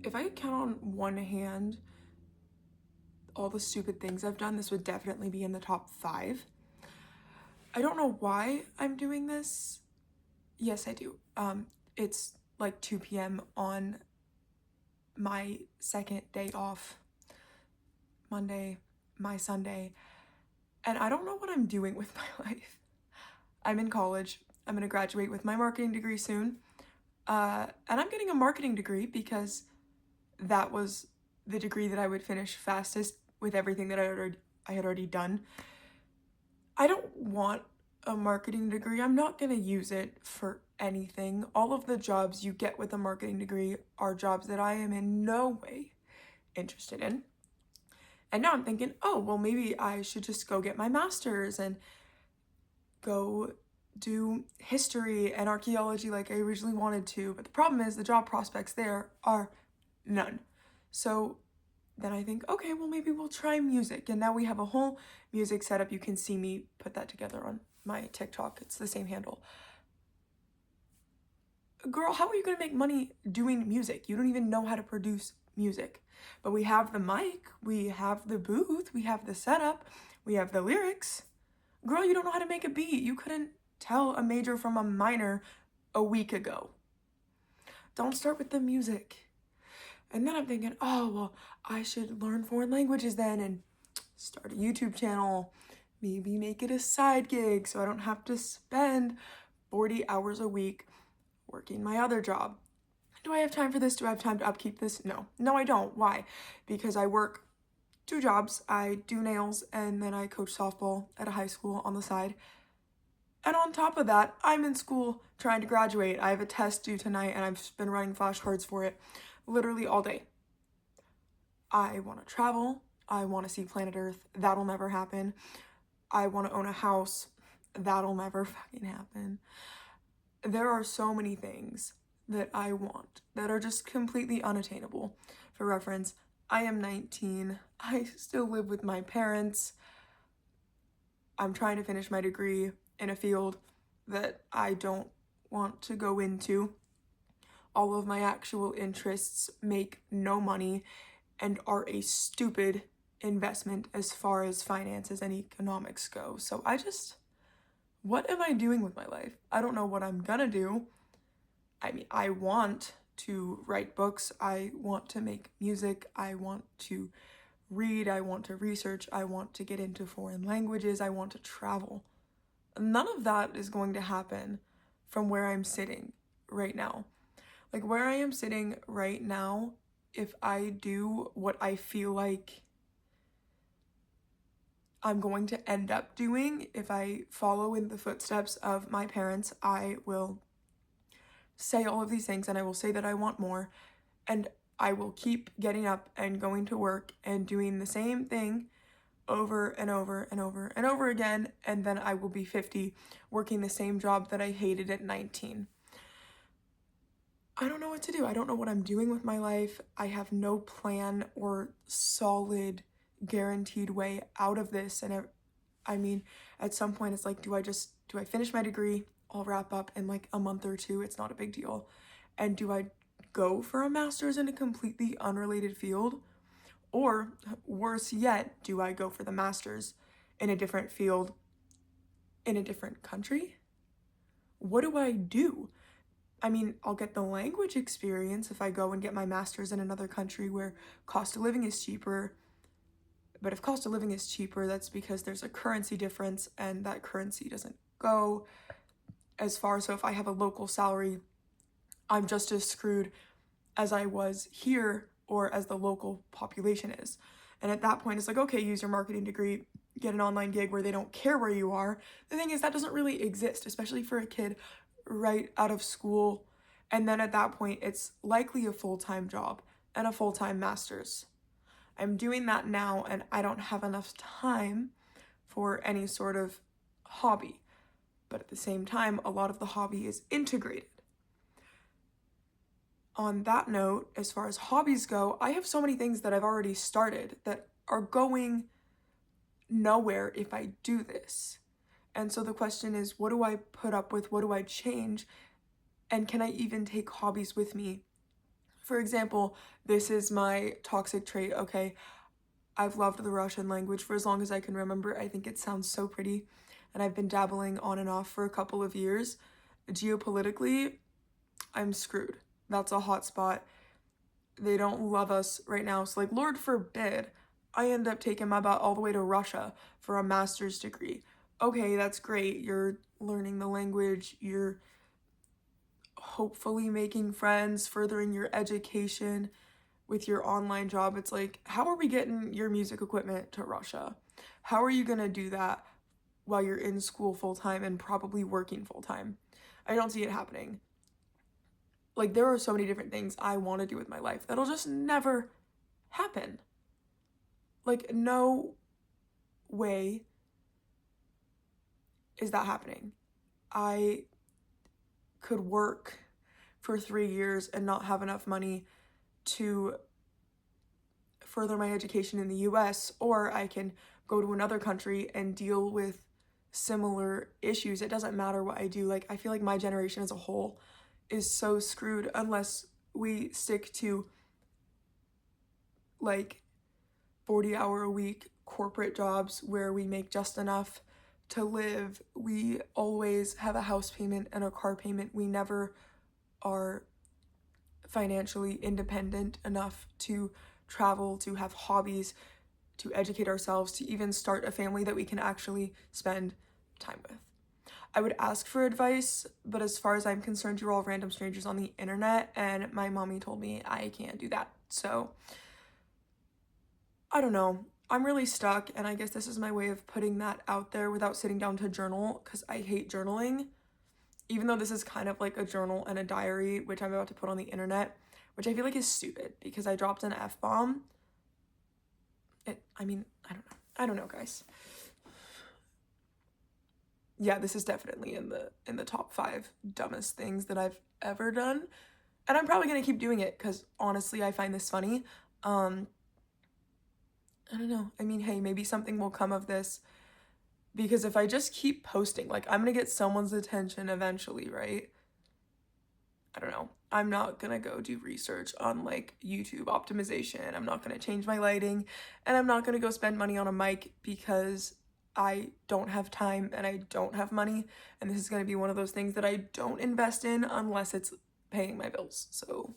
if I could count on one hand all the stupid things I've done, this would definitely be in the top 5. I don't know why I'm doing this. Yes, I do. It's like 2 p.m. on my second day off, Monday, my Sunday, and I don't know what I'm doing with my life. I'm in college. I'm gonna graduate with my marketing degree soon. And I'm getting a marketing degree because that was the degree that I would finish fastest with everything that I had already done. I don't want a marketing degree. I'm not gonna use it for anything. All of the jobs you get with a marketing degree are jobs that I am in no way interested in. And now I'm thinking, oh, well, maybe I should just go get my master's and go do history and archaeology like I originally wanted to. But the problem is the job prospects there are none. So then I think, okay, well, maybe we'll try music. And now we have a whole music setup. You can see me put that together on my TikTok. It's the same handle. Girl, how are you gonna make money doing music? You don't even know how to produce music. But we have the mic, we have the booth, we have the setup, we have the lyrics. Girl, you don't know how to make a beat. You couldn't tell a major from a minor a week ago. Don't start with the music. And then I'm thinking, oh, well, I should learn foreign languages then and start a YouTube channel. Maybe make it a side gig so I don't have to spend 40 hours a week working my other job. Do I have time for this? Do I have time to upkeep this? No. No, I don't. Why? Because I work 2 jobs. I do nails and then I coach softball at a high school on the side. And on top of that, I'm in school trying to graduate. I have a test due tonight and I've been running flashcards for it literally all day. I want to travel. I want to see planet Earth. That'll never happen. I want to own a house. That'll never fucking happen. There are so many things that I want that are just completely unattainable. For reference, I am 19. I still live with my parents. I'm trying to finish my degree in a field that I don't want to go into. All of my actual interests make no money and are a stupid investment as far as finances and economics go. So what am I doing with my life? I don't know what I'm gonna do. I mean, I want to write books. I want to make music. I want to read. I want to research. I want to get into foreign languages. I want to travel. None of that is going to happen from where I'm sitting right now. Like where I am sitting right now, if I do what I feel like I'm going to end up doing, if I follow in the footsteps of my parents, I will say all of these things and I will say that I want more, and I will keep getting up and going to work and doing the same thing over and over and over and over again, and then I will be 50 working the same job that I hated at 19. I don't know what to do. I don't know what I'm doing with my life. I have no plan or solid guaranteed way out of this. And I mean, at some point it's like, do I finish my degree? I'll wrap up in like a month or 2. It's not a big deal. And do I go for a master's in a completely unrelated field? Or worse yet, do I go for the master's in a different field in a different country? What do I do? I mean, I'll get the language experience if I go and get my master's in another country where cost of living is cheaper. But if cost of living is cheaper, that's because there's a currency difference and that currency doesn't go as far. So if I have a local salary, I'm just as screwed as I was here or as the local population is. And at that point, it's like, okay, use your marketing degree, get an online gig where they don't care where you are. The thing is, that doesn't really exist, especially for a kid right out of school. And then at that point, it's likely a full-time job and a full-time master's. I'm doing that now and I don't have enough time for any sort of hobby. But at the same time, a lot of the hobby is integrated. On that note, as far as hobbies go, I have so many things that I've already started that are going nowhere if I do this. And so the question is, what do I put up with? What do I change? And can I even take hobbies with me For example, this is my toxic trait, okay? I've loved the Russian language for as long as I can remember. I think it sounds so pretty, and I've been dabbling on and off for a couple of years. Geopolitically, I'm screwed. That's a hot spot. They don't love us right now. So, like, Lord forbid, I end up taking my butt all the way to Russia for a master's degree. Okay, that's great. You're learning the language, you're hopefully making friends, furthering your education with your online job. It's like, how are we getting your music equipment to Russia? How are you gonna do that while you're in school full time and probably working full time? I don't see it happening. Like, there are so many different things I want to do with my life that'll just never happen. Like, no way is that happening. I could work for 3 years and not have enough money to further my education in the US, or I can go to another country and deal with similar issues. It doesn't matter what I do. Like, I feel like my generation as a whole is so screwed unless we stick to like 40-hour a week corporate jobs where we make just enough to live. We always have a house payment and a car payment. We never are financially independent enough to travel, to have hobbies, to educate ourselves, to even start a family that we can actually spend time with. I would ask for advice, but as far as I'm concerned, you're all random strangers on the internet, and my mommy told me I can't do that. So, I don't know. I'm really stuck, and I guess this is my way of putting that out there without sitting down to journal, because I hate journaling. Even though this is kind of like a journal and a diary, which I'm about to put on the internet, which I feel like is stupid because I dropped an F-bomb. I mean, I don't know, guys. Yeah, this is definitely in the top 5 dumbest things that I've ever done. And I'm probably gonna keep doing it because honestly, I find this funny. I don't know. I mean, hey, maybe something will come of this because if I just keep posting, like, I'm gonna get someone's attention eventually, right? I don't know. I'm not gonna go do research on like YouTube optimization. I'm not gonna change my lighting, and I'm not gonna go spend money on a mic because I don't have time and I don't have money. And this is gonna be one of those things that I don't invest in unless it's paying my bills. So